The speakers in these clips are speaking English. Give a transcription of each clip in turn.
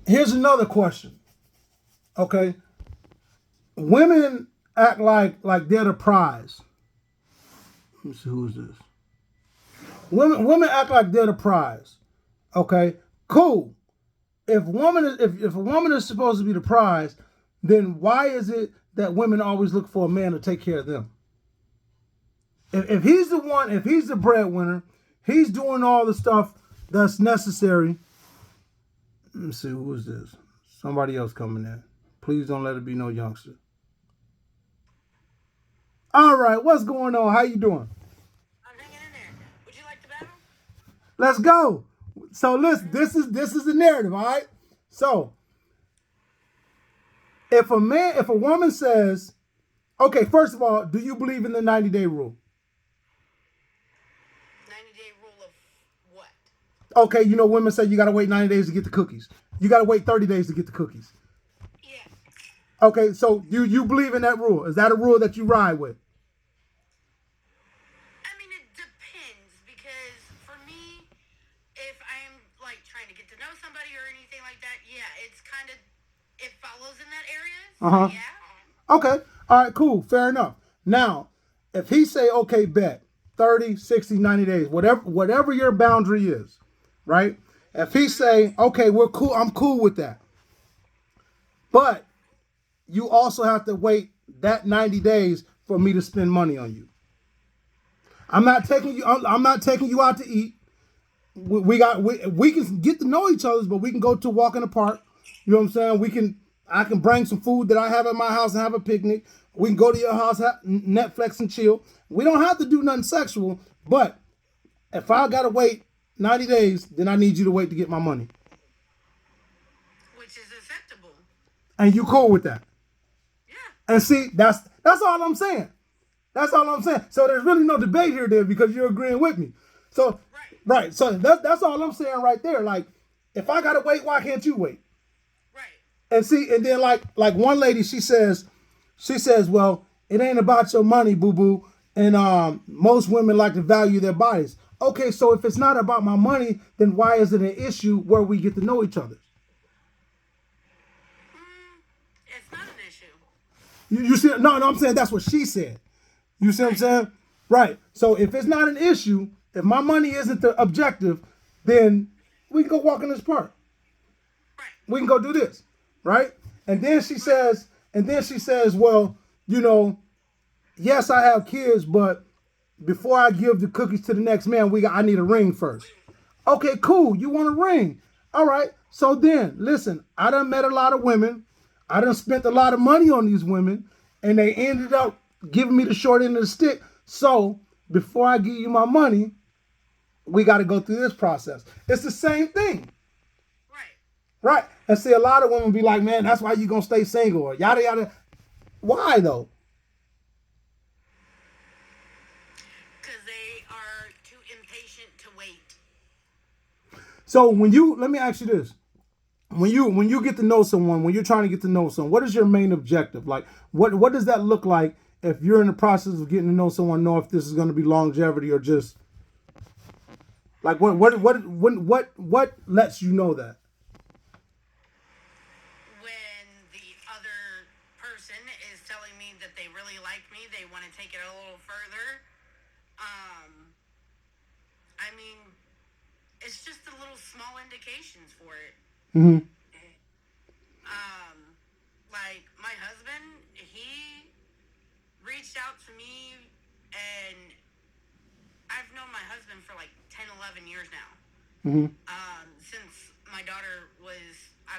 Here's another question. Okay, women act like they're the prize. Let me see who's this. Women act like they're the prize. Okay, cool. If a woman is supposed to be the prize, then why is it that women always look for a man to take care of them? If he's the one, if he's the breadwinner, he's doing all the stuff that's necessary. Let me see, who is this? Somebody else coming in. Please don't let it be no youngster. All right, what's going on? How you doing? I'm hanging in there. Would you like the battle? Let's go. So listen, this is the narrative, all right? So if a woman says, okay, first of all, do you believe in the 90-day rule? 90-day rule of what? Okay, you know women say you gotta wait 90 days to get the cookies. You gotta wait 30 days to get the cookies. Yeah. Okay, so you believe in that rule? Is that a rule that you ride with? I mean, it depends because for me, if I'm like trying to get to know somebody or anything like that, yeah, it's kind of it follows in that area. So, yeah. Okay, all right, cool, fair enough. Now, if he say, okay, bet 30, 60, 90 days, whatever your boundary is, right? If he say, okay, we're cool, I'm cool with that. But you also have to wait that 90 days for me to spend money on you. I'm not taking you out to eat. We can get to know each other, but we can go to a walk in the park. You know what I'm saying? I can bring some food that I have at my house and have a picnic. We can go to your house, have Netflix and chill. We don't have to do nothing sexual, but if I gotta wait 90 days, then I need you to wait to get my money. Which is acceptable. And you cool with that? Yeah. And see, that's all I'm saying. That's all I'm saying. So there's really no debate here, there, because you're agreeing with me. So right. So that's all I'm saying right there. Like, if I gotta wait, why can't you wait? Right. And see, and then like one lady, she says, well, it ain't about your money, boo boo. And most women like to value their bodies. Okay, so if it's not about my money, then why is it an issue where we get to know each other? It's not an issue. You see? No, I'm saying that's what she said. You see what I'm saying? Right. So if it's not an issue, if my money isn't the objective, then we can go walk in this park. Right. We can go do this, right? And then she says, well, you know, yes, I have kids, but before I give the cookies to the next man, I need a ring first. Okay, cool. You want a ring? All right. So then, listen, I done met a lot of women. I done spent a lot of money on these women, and they ended up giving me the short end of the stick. So before I give you my money, we got to go through this process. It's the same thing. Right. And see, a lot of women be like, man, that's why you going to stay single, or yada, yada. Why, though? Because they are too impatient to wait. So let me ask you this. When you get to know someone, when you're trying to get to know someone, what is your main objective? Like, what does that look like if you're in the process of getting to know someone, know if this is going to be longevity or just, like, what lets you know that? When the other person is telling me that they really like me, they want to take it a little further. I mean, it's just the little small indications for it. Mm-hmm. Like my husband, he reached out to me, and I've known my husband for like 10, 11 years now. Mm-hmm. Since I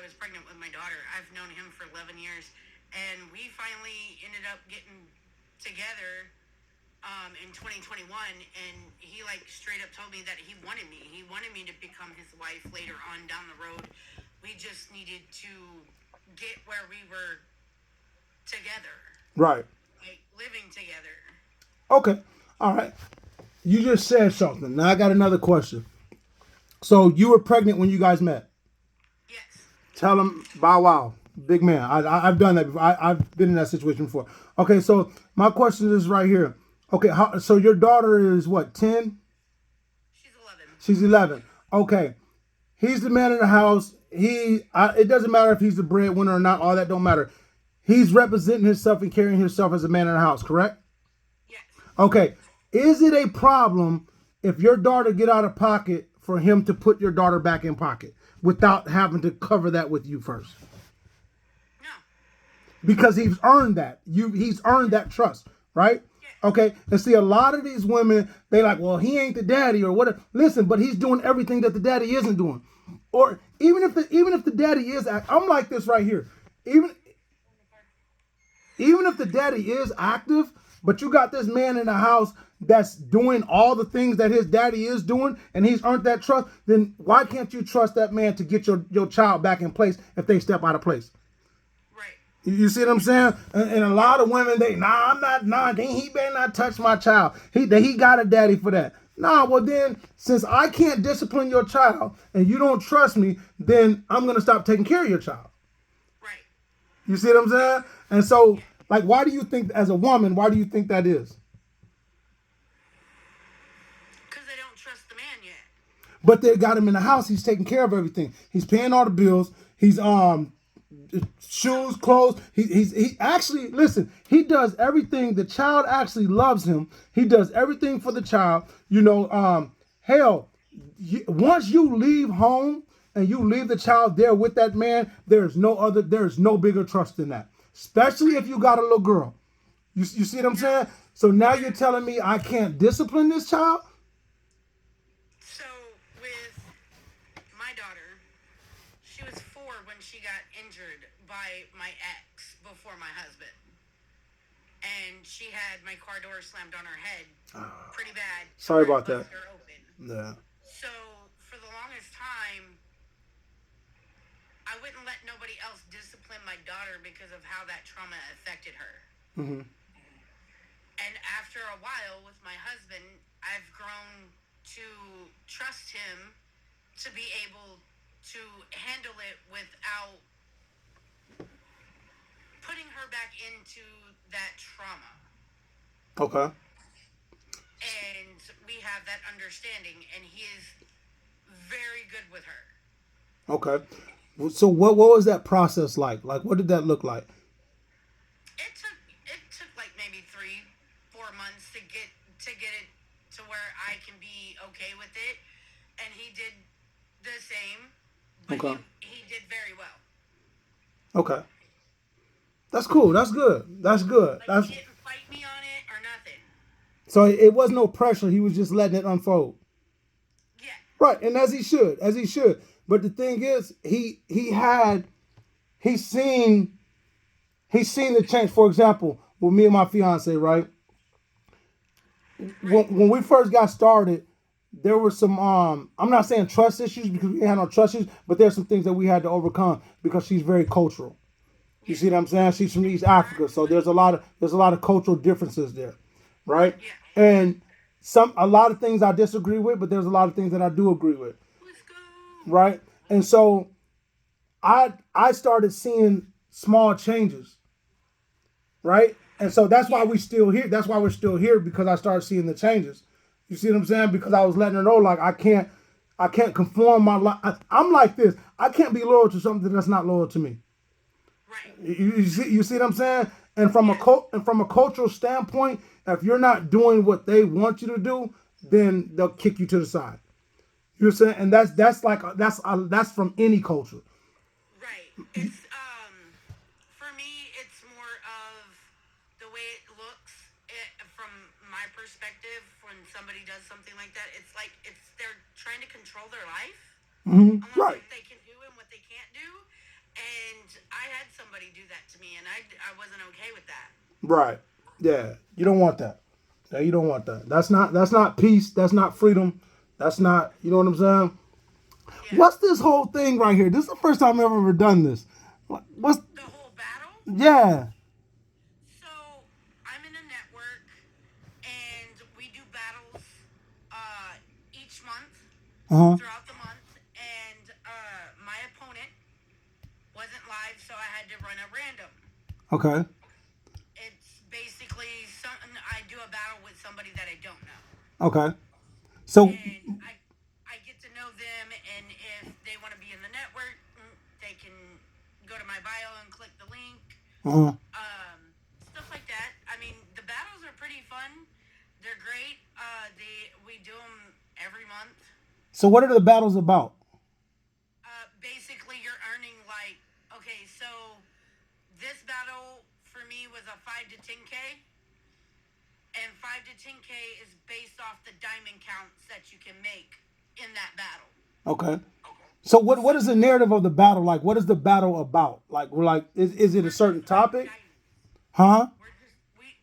was pregnant with my daughter, I've known him for 11 years, and we finally ended up getting together in 2021, and he like straight up told me that he wanted me. He wanted me to become his wife later on down the road. We just needed to get where we were together. Right. Like living together. Okay. All right. You just said something. Now I got another question. So you were pregnant when you guys met? Yes. Tell him, bow wow. Big man. I've done that before. I've been in that situation before. Okay, so my question is right here. Okay, so your daughter is what, 10? She's 11. She's 11. Okay. He's the man in the house. it doesn't matter if he's the breadwinner or not. All that don't matter. He's representing himself and carrying himself as a man in the house, correct? Yes. Okay. Is it a problem if your daughter get out of pocket for him to put your daughter back in pocket without having to cover that with you first? No. Because he's earned that. He's earned that trust, right? Okay. And see, a lot of these women, they like, well, he ain't the daddy or whatever. Listen, but he's doing everything that the daddy isn't doing. Or even if the daddy is, I'm like this right here. Even if the daddy is active, but you got this man in the house that's doing all the things that his daddy is doing, and he's earned that trust, then why can't you trust that man to get your child back in place if they step out of place? Right. You see what I'm saying? And a lot of women, he better not touch my child. He got a daddy for that. Nah, well then, since I can't discipline your child and you don't trust me, then I'm going to stop taking care of your child. Right. You see what I'm saying? And so, like, why do you think, as a woman, why do you think that is? Because they don't trust the man yet. But they got him in the house. He's taking care of everything. He's paying all the bills. He's shoes, clothes. He actually, listen, he does everything. The child actually loves him. He does everything for the child. You know, once you leave home and you leave the child there with that man, there's no bigger trust than that. Especially if you got a little girl. You see what I'm saying? So now you're telling me I can't discipline this child? So with my daughter, she was 4 when she got injured by my ex before my husband. And she had my car door slammed on her head pretty bad. Sorry about that. Her open. Yeah. So for the longest time, I wouldn't let nobody else discipline my daughter because of how that trauma affected her. Mm-hmm. And after a while with my husband, I've grown to trust him to be able to handle it without putting her back into that trauma. Okay. And we have that understanding, and he is very good with her. Okay. So what was that process like? Like, what did that look like? It took like maybe 3-4 months to get it to where I can be okay with it, and he did the same. But Okay. he did very well. Okay. That's cool. That's good. That's good. Like, he didn't fight me on it or nothing. So it was no pressure. He was just letting it unfold. Yeah. Right, and as he should. But the thing is, he's seen the change. For example, with me and my fiance, right? When we first got started, there were some I'm not saying trust issues because we had no trust issues, but there's some things that we had to overcome because she's very cultural. You see what I'm saying? She's from East Africa, so there's a lot of cultural differences there, right? Yeah. And a lot of things I disagree with, but there's a lot of things that I do agree with. Let's go. Right? And so I started seeing small changes. Right? And so that's why we're still here. That's why we're still here, because I started seeing the changes. You see what I'm saying? Because I was letting her know, like, I can't conform my life. I'm like this. I can't be loyal to something that's not loyal to me. Right. You see what I'm saying? And from a cultural standpoint, if you're not doing what they want you to do, then they'll kick you to the side. You know what I'm saying? And that's from any culture. Right. It's for me, it's more of the way it looks. From my perspective, when somebody does something like that, it's like they're trying to control their life. Mm-hmm. Right. What they can do and what they can't do. And I had somebody do that to me, and I wasn't okay with that. Right. Yeah. You don't want that. Yeah, you don't want that. That's not peace. That's not freedom. That's not, you know what I'm saying? Yeah. What's this whole thing right here? This is the first time I've ever done this. What's the whole battle? Yeah. So I'm in a network, and we do battles each month throughout the month. And my opponent wasn't live, so I had to run a random. Okay. It's basically something I do a battle with somebody that I don't know. Okay. So and I get to know them, and if they want to be in the network, go to my bio and click the link. Uh-huh. Stuff like that. I mean, the battles are pretty fun. They're great. We do them every month. So what are the battles about? Basically, you're earning like, okay, so this battle for me was a 5 to 10K. And 5 to 10K is based off the diamond counts that you can make in that battle. Okay. So what is the narrative of the battle like? What is the battle about? Like we're like is it a certain topic? Huh?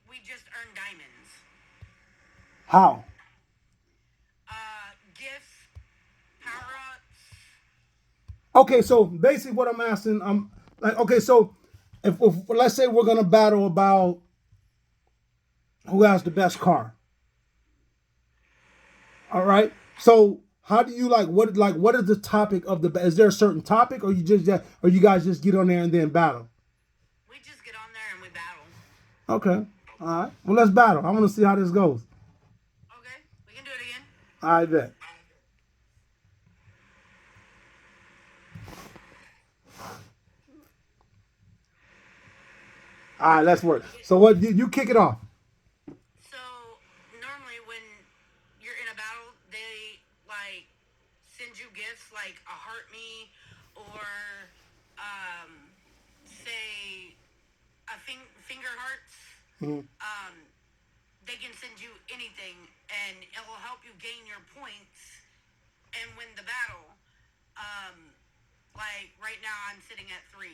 We just earn diamonds. How? Gifts, power ups. Okay, so basically what I'm asking, I'm like, okay, so if let's say we're gonna battle about who has the best car. All right. So how do you what is the topic of the? Is there a certain topic, or you guys just get on there and then battle? We just get on there and we battle. Okay. All right. Well, let's battle. I want to see how this goes. Okay, we can do it again. I bet. All right, let's work. So what you kick it off? So normally when you're in a battle, they like send you gifts like a heart me or say a finger hearts. Mhm. They can send you anything and it will help you gain your points and win the battle. Like right now I'm sitting at 3.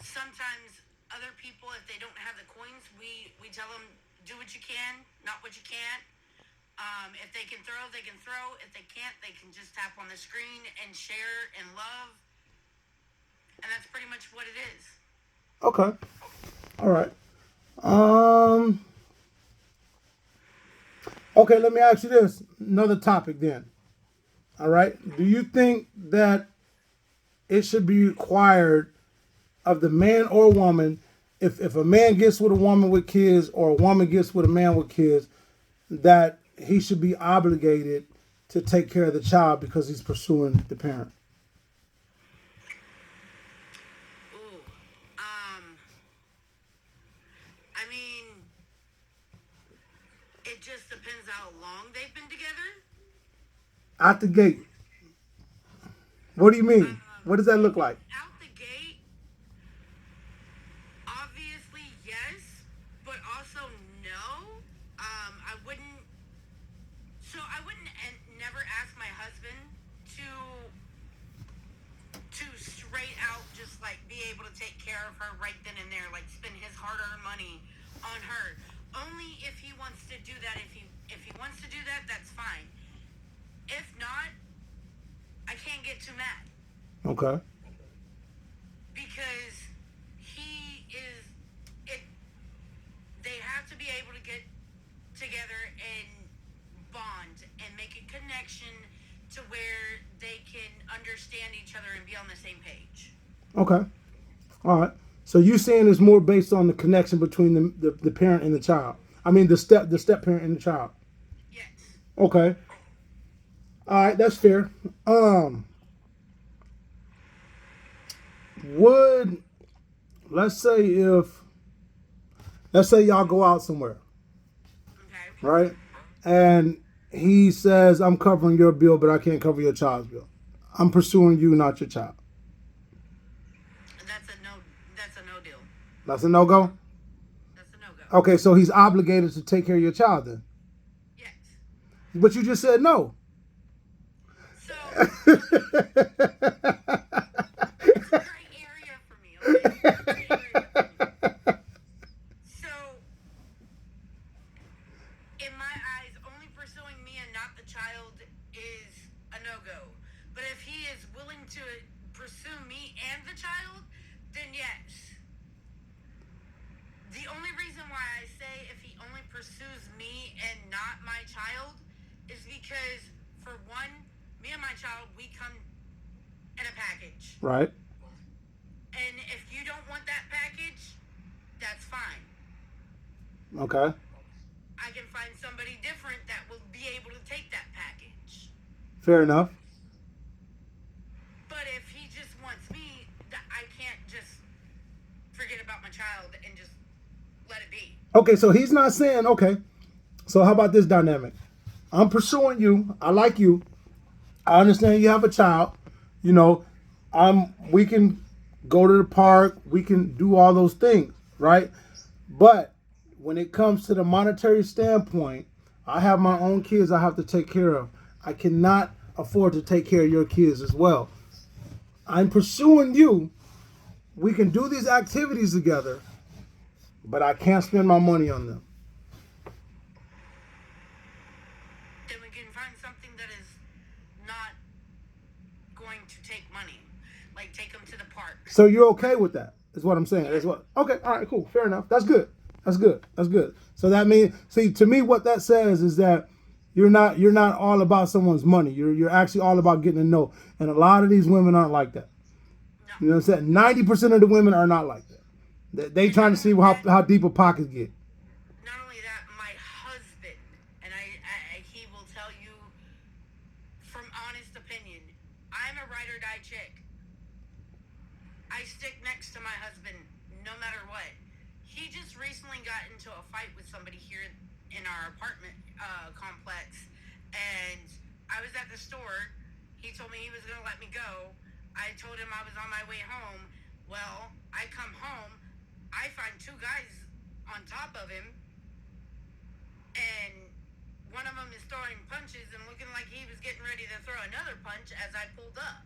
Sometimes other people, if they don't have the coins, we tell them do what you can, not what you can't. If they can throw, they can throw. If they can't, they can just tap on the screen and share and love. And that's pretty much what it is. Okay. All right. Okay, let me ask you this. Another topic then. All right. Do you think that it should be required of the man or woman, if a man gets with a woman with kids or a woman gets with a man with kids, that he should be obligated to take care of the child because he's pursuing the parent? Ooh. I mean, it just depends how long they've been together. Out the gate. What do you mean? What does that look like? Out the gate, obviously yes, but also no. I wouldn't never ask my husband to straight out just like be able to take care of her right then and there, like spend his hard-earned money on her. Only if he wants to do that. If he wants to do that, that's fine. If not, I can't get too mad. Okay. Because they have to be able to get together and bond and make a connection to where they can understand each other and be on the same page. Okay. All right. So you saying it's more based on the connection between the parent and the child. I mean the step parent and the child. Yes. Okay. All right, that's fair. Would let's say y'all go out somewhere, Okay. right? And he says, "I'm covering your bill, but I can't cover your child's bill. I'm pursuing you, not your child." That's a no. That's a no deal. That's a no-go? That's a no-go. Okay, so he's obligated to take care of your child then. Yes. But you just said no. So it's a gray area for me. Okay? It's a gray area for me. So, in my eyes, only pursuing me and not the child is a no-go. But if he is willing to pursue me and the child, then yes. The only reason why I say if he only pursues me and not my child is because, for one, me and my child, we come in a package. Right. And if you don't want that package, that's fine. Okay. I can find somebody different that will be able to take that package. Fair enough. But if he just wants me that I can't just forget about my child and just let it be. Okay, so he's not saying, okay, so how about this dynamic? I'm pursuing you. I like you. I understand you have a child. You know, we can go to the park. We can do all those things, right? But when it comes to the monetary standpoint, I have my own kids I have to take care of. I cannot afford to take care of your kids as well. I'm pursuing you. We can do these activities together, but I can't spend my money on them. Then we can find something that is not going to take money. Like take them to the park. So you're okay with that? Is what I'm saying. That's what. Okay. All right. Cool. Fair enough. That's good. That's good. That's good. So that means, see, to me, what that says is that you're not all about someone's money. You're actually all about getting to know. And a lot of these women aren't like that. No. You know what I'm saying? 90% of the women are not like that. They trying to see how deep a pockets get. Not only that, my husband, and he will tell you from honest opinion, I'm a ride or die chick. I stick next to my husband no matter what. He just recently got into a fight with somebody here in our apartment complex, and I was at the store. He told me he was going to let me go. I told him I was on my way home. Well, I come home. I find two guys on top of him, and one of them is throwing punches and looking like he was getting ready to throw another punch as I pulled up.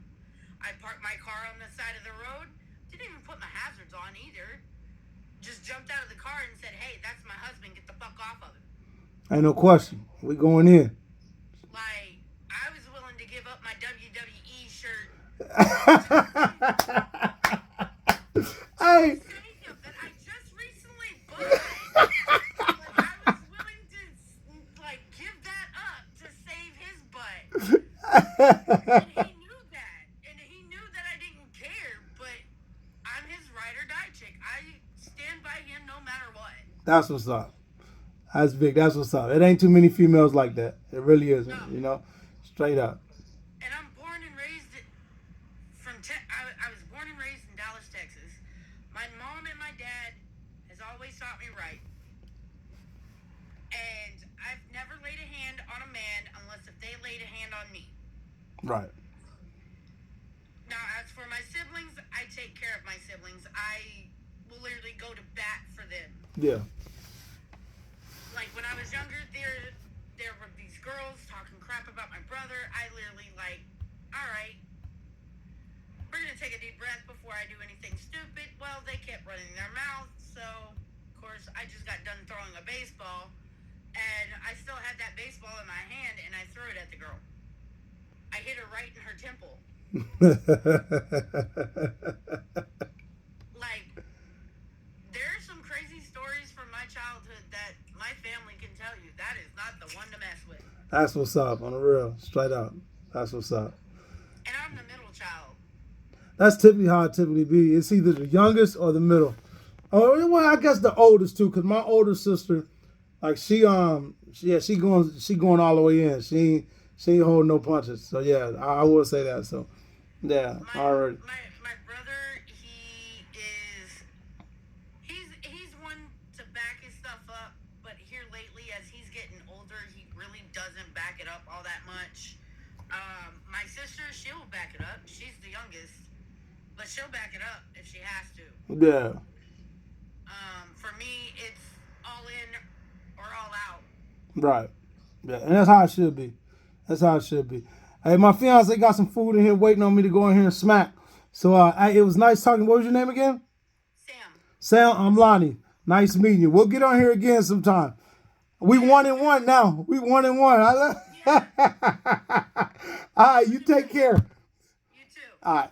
I parked my car on the side of the road. Didn't even put my hazards on either. Just jumped out of the car and said, "Hey, that's my husband. Get the fuck off of him." Ain't no question. We going in. Like, I was willing to give up my WWE shirt. Hey. That I just recently bought. Like, I was willing to give that up to save his butt. And he knew that. And he knew that I didn't care, but I'm his ride or die chick. I stand by him no matter what. That's what's up. That's big. That's what's up. It ain't too many females like that. It really isn't. No. You know, straight up. And I'm born and raised I was born and raised in Dallas, Texas. My mom and my dad has always taught me right. And I've never laid a hand on a man unless if they laid a hand on me. Right. Now, as for my siblings, I take care of my siblings. I will literally go to bat for them. Yeah. Like, when I was younger, there were these girls talking crap about my brother. I literally, all right, we're going to take a deep breath before I do anything stupid. Well, they kept running their mouths, so, of course, I just got done throwing a baseball, and I still had that baseball in my hand, and I threw it at the girl. I hit her right in her temple. There are some crazy stories from my childhood that my family can tell you. That is not the one to mess with. That's what's up, on the real, straight up. That's what's up. And I'm the middle child. That's typically how it typically be. It's either the youngest or the middle. Oh, well, I guess the oldest too, because my older sister, like she going all the way in. She ain't holding no punches. So yeah, I will say that. So yeah, already. My brother, he's one to back his stuff up, but here lately, as he's getting older, he really doesn't back it up all that much. My sister, she'll back it up. She's the youngest, but she'll back it up if she has to. Yeah. For me, it's all in or all out. Right. Yeah, and that's how it should be. That's how it should be. Hey, my fiance got some food in here waiting on me to go in here and smack. So it was nice talking. What was your name again? Sam. I'm Lonnie. Nice meeting you. We'll get on here again sometime. We 1-1 now. We 1-1. Yeah. All right, you take care. You too. All right.